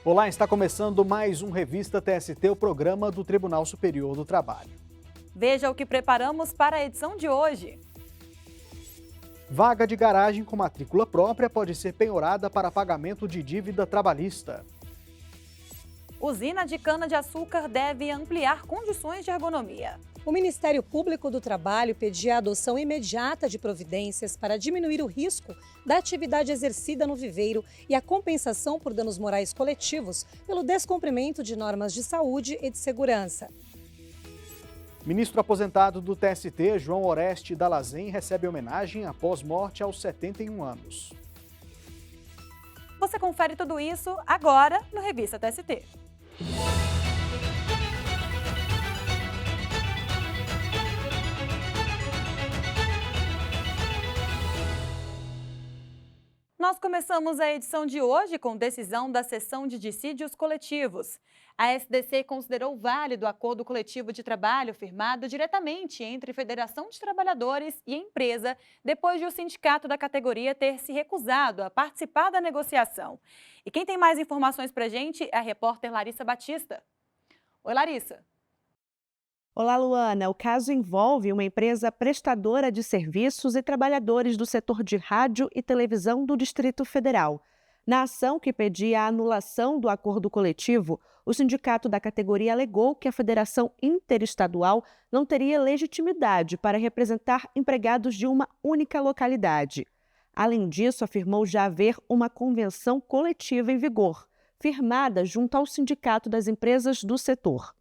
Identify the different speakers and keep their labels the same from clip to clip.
Speaker 1: Olá, está começando mais um Revista TST, o programa do Tribunal Superior do Trabalho.
Speaker 2: Veja o que preparamos para a edição de hoje.
Speaker 1: Vaga de garagem com matrícula própria pode ser penhorada para pagamento de dívida trabalhista.
Speaker 2: Usina de cana-de-açúcar deve ampliar condições de ergonomia.
Speaker 3: O Ministério Público do Trabalho pedia a adoção imediata de providências para diminuir o risco da atividade exercida no viveiro e a compensação por danos morais coletivos pelo descumprimento de normas de saúde e de segurança.
Speaker 1: Ministro aposentado do TST, João Oreste Dallazen, recebe homenagem após morte aos 71 anos.
Speaker 2: Você confere tudo isso agora no Revista TST. Nós começamos a edição de hoje com decisão da Seção de Dissídios Coletivos. A SDC considerou válido o acordo coletivo de trabalho firmado diretamente entre Federação de Trabalhadores e empresa, depois de o sindicato da categoria ter se recusado a participar da negociação. E quem tem mais informações para a gente é a repórter Larissa Batista. Oi, Larissa.
Speaker 4: Olá, Luana. O caso envolve uma empresa prestadora de serviços e trabalhadores do setor de rádio e televisão do Distrito Federal. Na ação que pedia a anulação do acordo coletivo, o sindicato da categoria alegou que a Federação Interestadual não teria legitimidade para representar empregados de uma única localidade. Além disso, afirmou já haver uma convenção coletiva em vigor, firmada junto ao Sindicato das Empresas do setor.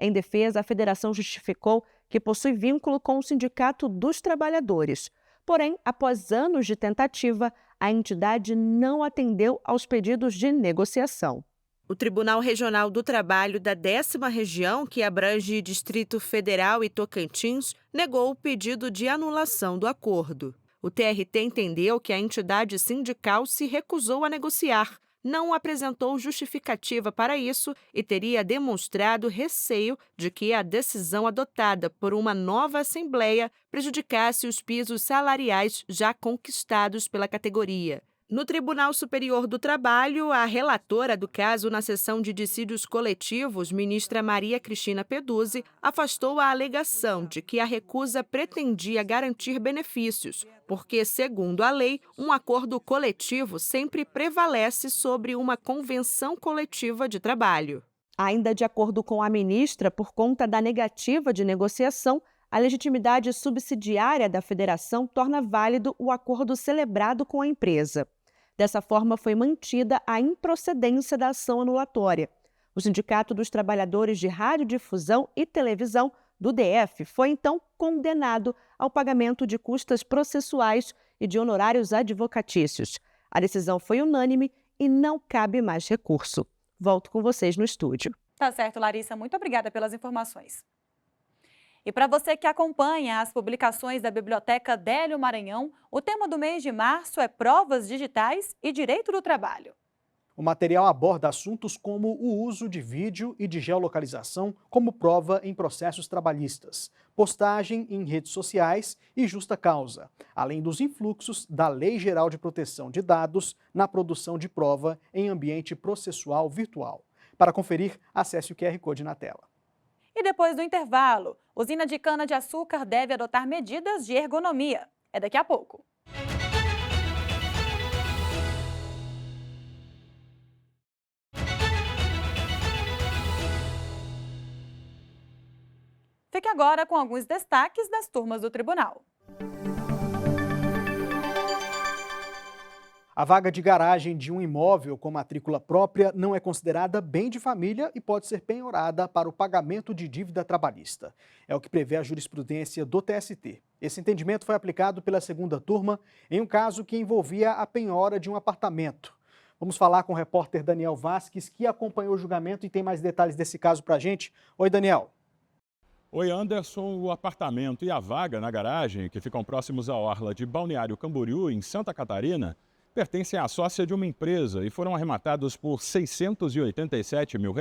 Speaker 4: Em defesa, a federação justificou que possui vínculo com o Sindicato dos Trabalhadores. Porém, após anos de tentativa, a entidade não atendeu aos pedidos de negociação. O Tribunal Regional do Trabalho da 10ª Região, que abrange Distrito Federal e Tocantins, negou o pedido de anulação do acordo. O TRT entendeu que a entidade sindical se recusou a negociar, não apresentou justificativa para isso e teria demonstrado receio de que a decisão adotada por uma nova Assembleia prejudicasse os pisos salariais já conquistados pela categoria. No Tribunal Superior do Trabalho, a relatora do caso na Seção de Dissídios Coletivos, ministra Maria Cristina Peduzzi, afastou a alegação de que a recusa pretendia garantir benefícios, porque, segundo a lei, um acordo coletivo sempre prevalece sobre uma convenção coletiva de trabalho. Ainda de acordo com a ministra, por conta da negativa de negociação, a legitimidade subsidiária da federação torna válido o acordo celebrado com a empresa. Dessa forma, foi mantida a improcedência da ação anulatória. O Sindicato dos Trabalhadores de Radiodifusão e Televisão do DF foi, então, condenado ao pagamento de custas processuais e de honorários advocatícios. A decisão foi unânime e não cabe mais recurso. Volto com vocês no estúdio.
Speaker 2: Tá certo, Larissa. Muito obrigada pelas informações. E para você que acompanha as publicações da Biblioteca Délio Maranhão, o tema do mês de março é Provas Digitais e Direito do Trabalho.
Speaker 1: O material aborda assuntos como o uso de vídeo e de geolocalização como prova em processos trabalhistas, postagem em redes sociais e justa causa, além dos influxos da Lei Geral de Proteção de Dados na produção de prova em ambiente processual virtual. Para conferir, acesse o QR Code na tela.
Speaker 2: E depois do intervalo, usina de cana-de-açúcar deve adotar medidas de ergonomia. É daqui a pouco. Fique agora com alguns destaques das turmas do tribunal.
Speaker 1: A vaga de garagem de um imóvel com matrícula própria não é considerada bem de família e pode ser penhorada para o pagamento de dívida trabalhista. É o que prevê a jurisprudência do TST. Esse entendimento foi aplicado pela segunda turma em um caso que envolvia a penhora de um apartamento. Vamos falar com o repórter Daniel Vasques, que acompanhou o julgamento e tem mais detalhes desse caso para a gente. Oi, Daniel.
Speaker 5: Oi, Anderson. O apartamento e a vaga na garagem, que ficam próximos à orla de Balneário Camboriú, em Santa Catarina, pertencem à sócia de uma empresa e foram arrematados por R$ 687 mil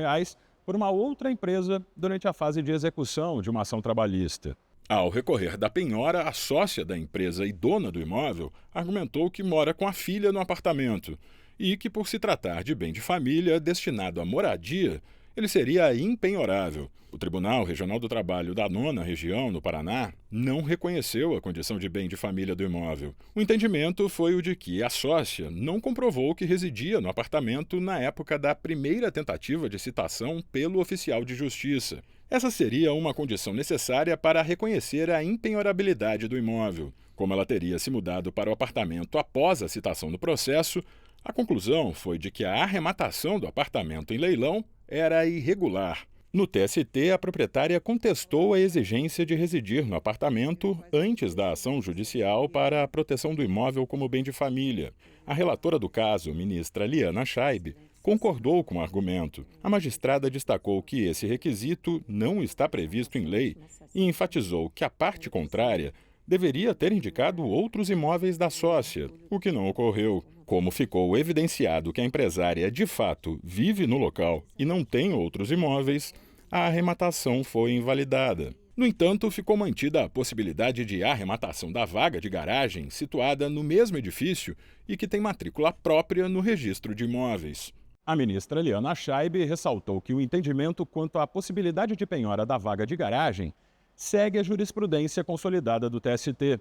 Speaker 5: por uma outra empresa durante a fase de execução de uma ação trabalhista. Ao recorrer da penhora, a sócia da empresa e dona do imóvel argumentou que mora com a filha no apartamento e que, por se tratar de bem de família destinado à moradia, ele seria impenhorável. O Tribunal Regional do Trabalho da 9ª Região, no Paraná, não reconheceu a condição de bem de família do imóvel. O entendimento foi o de que a sócia não comprovou que residia no apartamento na época da primeira tentativa de citação pelo oficial de justiça. Essa seria uma condição necessária para reconhecer a impenhorabilidade do imóvel. Como ela teria se mudado para o apartamento após a citação no processo, a conclusão foi de que a arrematação do apartamento em leilão era irregular. No TST, a proprietária contestou a exigência de residir no apartamento antes da ação judicial para a proteção do imóvel como bem de família. A relatora do caso, ministra Liana Scheib, concordou com o argumento. A magistrada destacou que esse requisito não está previsto em lei e enfatizou que a parte contrária deveria ter indicado outros imóveis da sócia, o que não ocorreu. Como ficou evidenciado que a empresária, de fato, vive no local e não tem outros imóveis, a arrematação foi invalidada. No entanto, ficou mantida a possibilidade de arrematação da vaga de garagem situada no mesmo edifício e que tem matrícula própria no registro de imóveis. A ministra Liana Scheib ressaltou que o entendimento quanto à possibilidade de penhora da vaga de garagem segue a jurisprudência consolidada do TST.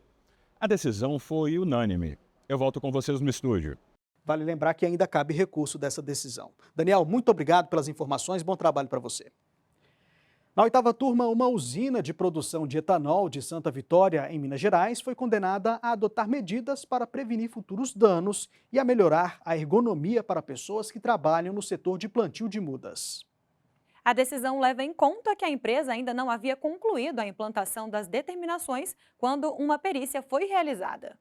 Speaker 5: A decisão foi unânime. Eu volto com vocês no estúdio.
Speaker 1: Vale lembrar que ainda cabe recurso dessa decisão. Daniel, muito obrigado pelas informações, bom trabalho para você. Na 8ª turma, uma usina de produção de etanol de Santa Vitória, em Minas Gerais, foi condenada a adotar medidas para prevenir futuros danos e a melhorar a ergonomia para pessoas que trabalham no setor de plantio de mudas.
Speaker 2: A decisão leva em conta que a empresa ainda não havia concluído a implantação das determinações quando uma perícia foi realizada.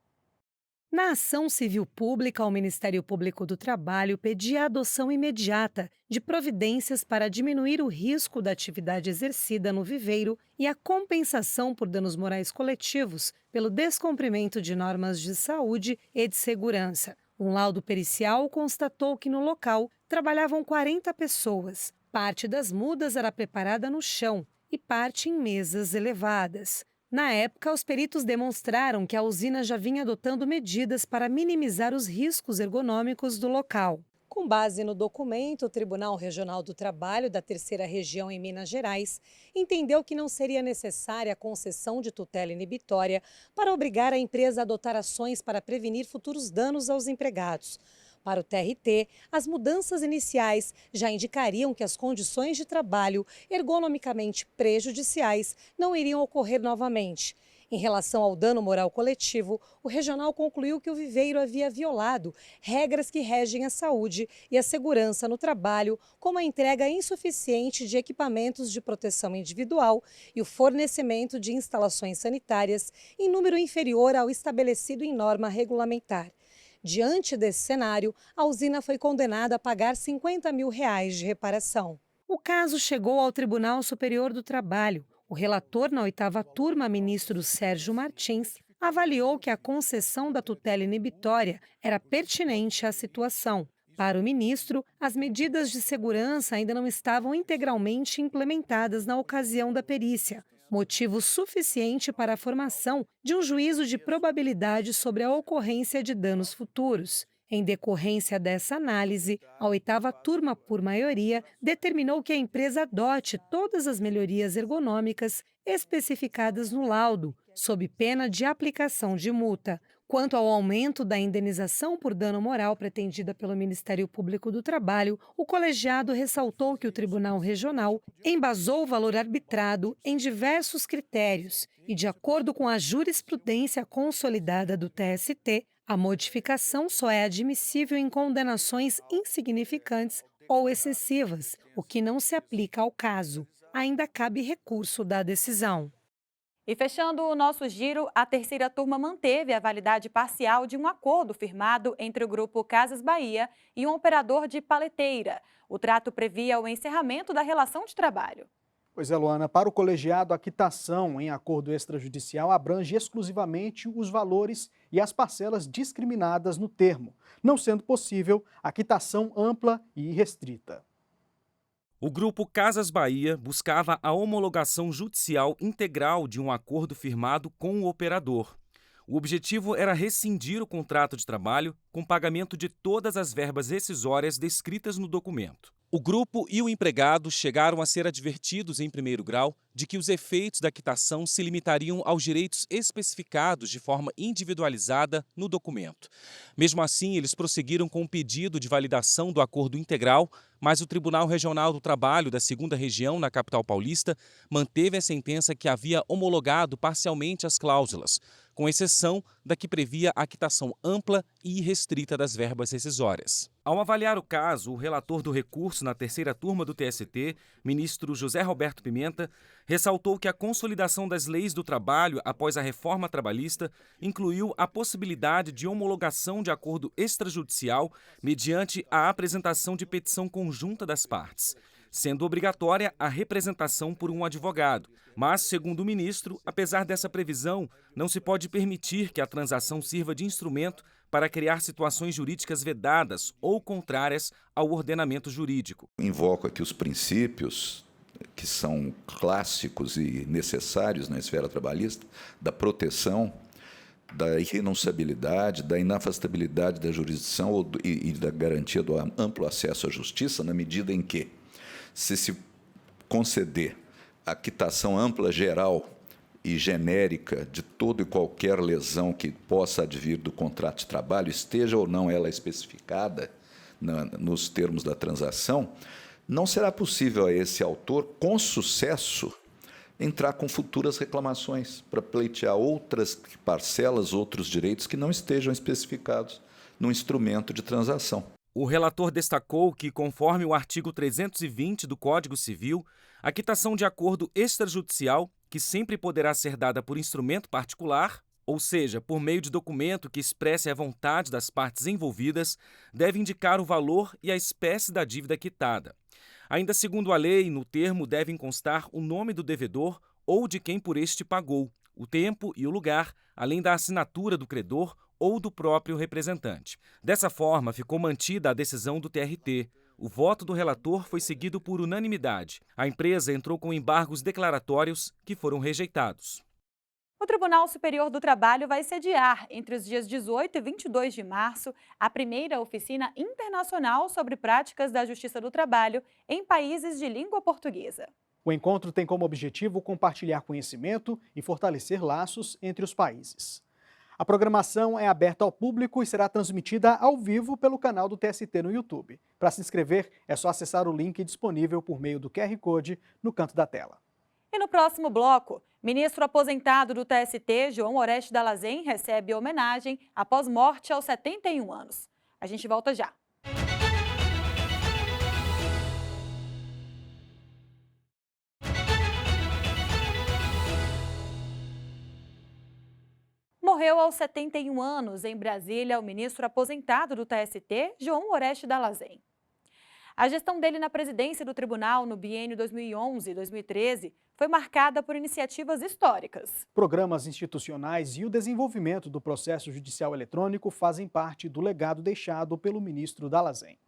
Speaker 3: Na ação civil pública, o Ministério Público do Trabalho pedia a adoção imediata de providências para diminuir o risco da atividade exercida no viveiro e a compensação por danos morais coletivos pelo descumprimento de normas de saúde e de segurança. Um laudo pericial constatou que no local trabalhavam 40 pessoas. Parte das mudas era preparada no chão e parte em mesas elevadas. Na época, os peritos demonstraram que a usina já vinha adotando medidas para minimizar os riscos ergonômicos do local. Com base no documento, o Tribunal Regional do Trabalho da 3ª Região em Minas Gerais entendeu que não seria necessária a concessão de tutela inibitória para obrigar a empresa a adotar ações para prevenir futuros danos aos empregados. Para o TRT, as mudanças iniciais já indicariam que as condições de trabalho ergonomicamente prejudiciais não iriam ocorrer novamente. Em relação ao dano moral coletivo, o regional concluiu que o viveiro havia violado regras que regem a saúde e a segurança no trabalho, como a entrega insuficiente de equipamentos de proteção individual e o fornecimento de instalações sanitárias em número inferior ao estabelecido em norma regulamentar. Diante desse cenário, a usina foi condenada a pagar R$50 mil de reparação. O caso chegou ao Tribunal Superior do Trabalho. O relator na 8ª turma, ministro Sérgio Martins, avaliou que a concessão da tutela inibitória era pertinente à situação. Para o ministro, as medidas de segurança ainda não estavam integralmente implementadas na ocasião da perícia, motivo suficiente para a formação de um juízo de probabilidade sobre a ocorrência de danos futuros. Em decorrência dessa análise, a 8ª turma, por maioria, determinou que a empresa adote todas as melhorias ergonômicas especificadas no laudo, sob pena de aplicação de multa. Quanto ao aumento da indenização por dano moral pretendida pelo Ministério Público do Trabalho, o colegiado ressaltou que o Tribunal Regional embasou o valor arbitrado em diversos critérios e, de acordo com a jurisprudência consolidada do TST, a modificação só é admissível em condenações insignificantes ou excessivas, o que não se aplica ao caso. Ainda cabe recurso da decisão.
Speaker 2: E fechando o nosso giro, a 3ª turma manteve a validade parcial de um acordo firmado entre o grupo Casas Bahia e um operador de paleteira. O trato previa o encerramento da relação de trabalho.
Speaker 1: Pois é, Luana, para o colegiado, a quitação em acordo extrajudicial abrange exclusivamente os valores e as parcelas discriminadas no termo, não sendo possível a quitação ampla e irrestrita.
Speaker 6: O grupo Casas Bahia buscava a homologação judicial integral de um acordo firmado com o operador. O objetivo era rescindir o contrato de trabalho com pagamento de todas as verbas rescisórias descritas no documento. O grupo e o empregado chegaram a ser advertidos em primeiro grau de que os efeitos da quitação se limitariam aos direitos especificados de forma individualizada no documento. Mesmo assim, eles prosseguiram com o pedido de validação do acordo integral, mas o Tribunal Regional do Trabalho da 2ª Região, na capital paulista, manteve a sentença que havia homologado parcialmente as cláusulas, com exceção da que previa a quitação ampla e irrestrita das verbas rescisórias. Ao avaliar o caso, o relator do recurso na 3ª turma do TST, ministro José Roberto Pimenta, ressaltou que a consolidação das leis do trabalho após a reforma trabalhista incluiu a possibilidade de homologação de acordo extrajudicial mediante a apresentação de petição conjunta das partes, sendo obrigatória a representação por um advogado. Mas, segundo o ministro, apesar dessa previsão, não se pode permitir que a transação sirva de instrumento para criar situações jurídicas vedadas ou contrárias ao ordenamento jurídico.
Speaker 7: Invoco aqui os princípios que são clássicos e necessários na esfera trabalhista, da proteção, da irrenunciabilidade, da inafastabilidade da jurisdição e da garantia do amplo acesso à justiça, na medida em que, se conceder a quitação ampla, geral e genérica de toda e qualquer lesão que possa advir do contrato de trabalho, esteja ou não ela especificada nos termos da transação, não será possível a esse autor, com sucesso, entrar com futuras reclamações para pleitear outras parcelas, outros direitos que não estejam especificados no instrumento de transação.
Speaker 6: O relator destacou que, conforme o artigo 320 do Código Civil, a quitação de acordo extrajudicial, que sempre poderá ser dada por instrumento particular, ou seja, por meio de documento que expresse a vontade das partes envolvidas, deve indicar o valor e a espécie da dívida quitada. Ainda segundo a lei, no termo devem constar o nome do devedor ou de quem por este pagou, o tempo e o lugar, além da assinatura do credor ou do próprio representante. Dessa forma, ficou mantida a decisão do TRT. O voto do relator foi seguido por unanimidade. A empresa entrou com embargos declaratórios que foram rejeitados.
Speaker 2: O Tribunal Superior do Trabalho vai sediar, entre os dias 18 e 22 de março, a primeira oficina internacional sobre práticas da Justiça do Trabalho em países de língua portuguesa.
Speaker 1: O encontro tem como objetivo compartilhar conhecimento e fortalecer laços entre os países. A programação é aberta ao público e será transmitida ao vivo pelo canal do TST no YouTube. Para se inscrever, é só acessar o link disponível por meio do QR Code no canto da tela.
Speaker 2: E no próximo bloco, ministro aposentado do TST, João Oreste Dallazen, recebe homenagem após morte aos 71 anos. A gente volta já. Morreu aos 71 anos, em Brasília, o ministro aposentado do TST, João Oreste Dallazen. A gestão dele na presidência do tribunal no biênio 2011 e 2013 foi marcada por iniciativas históricas.
Speaker 1: Programas institucionais e o desenvolvimento do processo judicial eletrônico fazem parte do legado deixado pelo ministro Dallazen.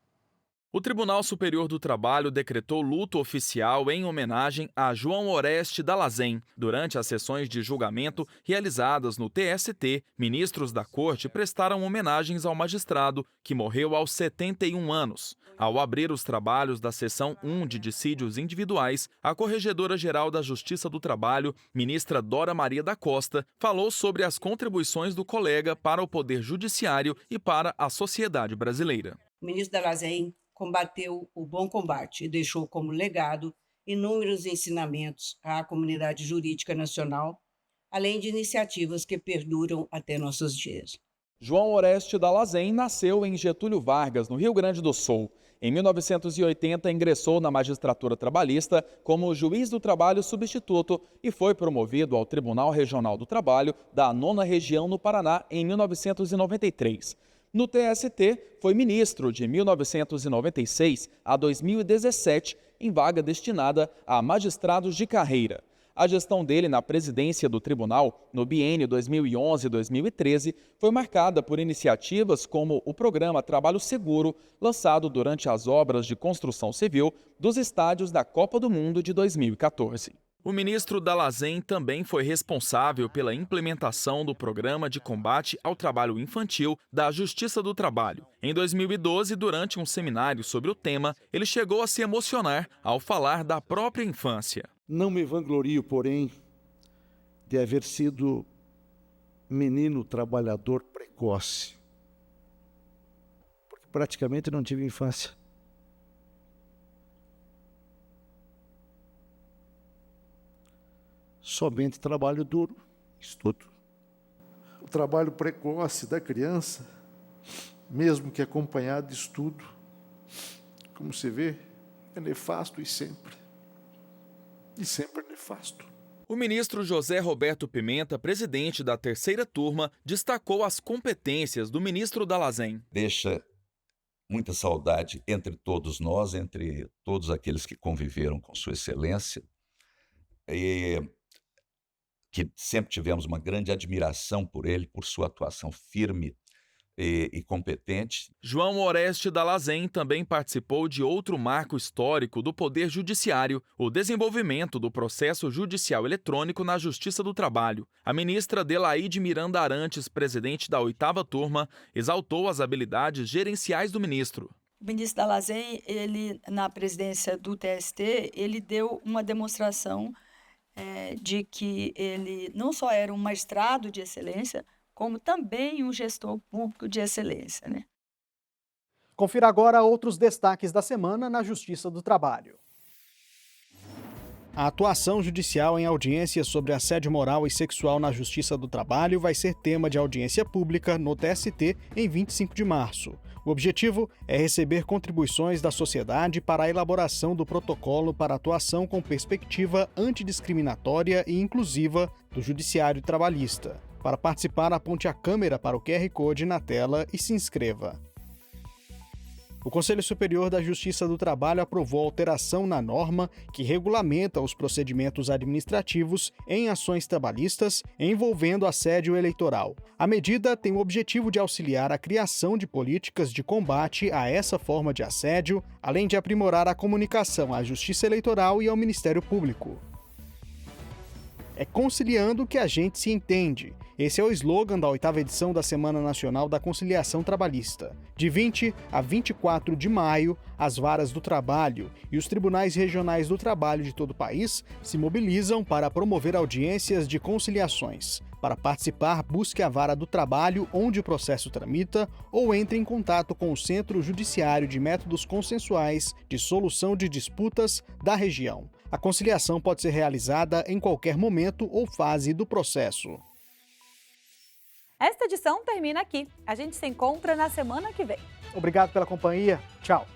Speaker 8: O Tribunal Superior do Trabalho decretou luto oficial em homenagem a João Oreste Dallazen. Durante as sessões de julgamento realizadas no TST, ministros da Corte prestaram homenagens ao magistrado, que morreu aos 71 anos. Ao abrir os trabalhos da Seção 1 de Dissídios Individuais, a Corregedora-Geral da Justiça do Trabalho, ministra Dora Maria da Costa, falou sobre as contribuições do colega para o Poder Judiciário e para a sociedade brasileira.
Speaker 9: O ministro Dallazen combateu o bom combate e deixou como legado inúmeros ensinamentos à comunidade jurídica nacional, além de iniciativas que perduram até nossos dias.
Speaker 8: João Oreste Dallazen nasceu em Getúlio Vargas, no Rio Grande do Sul. Em 1980, ingressou na magistratura trabalhista como juiz do trabalho substituto e foi promovido ao Tribunal Regional do Trabalho da 9ª Região no Paraná em 1993. No TST, foi ministro de 1996 a 2017, em vaga destinada a magistrados de carreira. A gestão dele na presidência do tribunal, no biênio 2011-2013, foi marcada por iniciativas como o programa Trabalho Seguro, lançado durante as obras de construção civil dos estádios da Copa do Mundo de 2014. O ministro Dall'Azen também foi responsável pela implementação do Programa de Combate ao Trabalho Infantil da Justiça do Trabalho. Em 2012, durante um seminário sobre o tema, ele chegou a se emocionar ao falar da própria infância.
Speaker 10: Não me vanglorio, porém, de haver sido menino trabalhador precoce, porque praticamente não tive infância. Somente trabalho duro, estudo. O trabalho precoce da criança, mesmo que acompanhado de estudo, como se vê, é nefasto e sempre nefasto.
Speaker 8: O ministro José Roberto Pimenta, presidente da terceira turma, destacou as competências do ministro Dall'Azen.
Speaker 7: Deixa muita saudade entre todos nós, entre todos aqueles que conviveram com Sua Excelência, e que sempre tivemos uma grande admiração por ele, por sua atuação firme e competente.
Speaker 8: João Oreste Dall'Azen também participou de outro marco histórico do Poder Judiciário, o desenvolvimento do processo judicial eletrônico na Justiça do Trabalho. A ministra Adelaide Miranda Arantes, presidente da 8ª turma, exaltou as habilidades gerenciais do ministro.
Speaker 11: O ministro Dall'Azen, ele, na presidência do TST, ele deu uma demonstração de que ele não só era um magistrado de excelência, como também um gestor público de excelência, né?
Speaker 1: Confira agora outros destaques da semana na Justiça do Trabalho. A atuação judicial em audiências sobre assédio moral e sexual na Justiça do Trabalho vai ser tema de audiência pública no TST em 25 de março. O objetivo é receber contribuições da sociedade para a elaboração do protocolo para atuação com perspectiva antidiscriminatória e inclusiva do Judiciário Trabalhista. Para participar, aponte a câmera para o QR Code na tela e se inscreva. O Conselho Superior da Justiça do Trabalho aprovou alteração na norma que regulamenta os procedimentos administrativos em ações trabalhistas envolvendo assédio eleitoral. A medida tem o objetivo de auxiliar a criação de políticas de combate a essa forma de assédio, além de aprimorar a comunicação à Justiça Eleitoral e ao Ministério Público. É conciliando que a gente se entende. Esse é o slogan da 8ª edição da Semana Nacional da Conciliação Trabalhista. De 20 a 24 de maio, as varas do trabalho e os tribunais regionais do trabalho de todo o país se mobilizam para promover audiências de conciliações. Para participar, busque a vara do trabalho onde o processo tramita ou entre em contato com o Centro Judiciário de Métodos Consensuais de Solução de Disputas da região. A conciliação pode ser realizada em qualquer momento ou fase do processo.
Speaker 2: Esta edição termina aqui. A gente se encontra na semana que vem.
Speaker 1: Obrigado pela companhia. Tchau.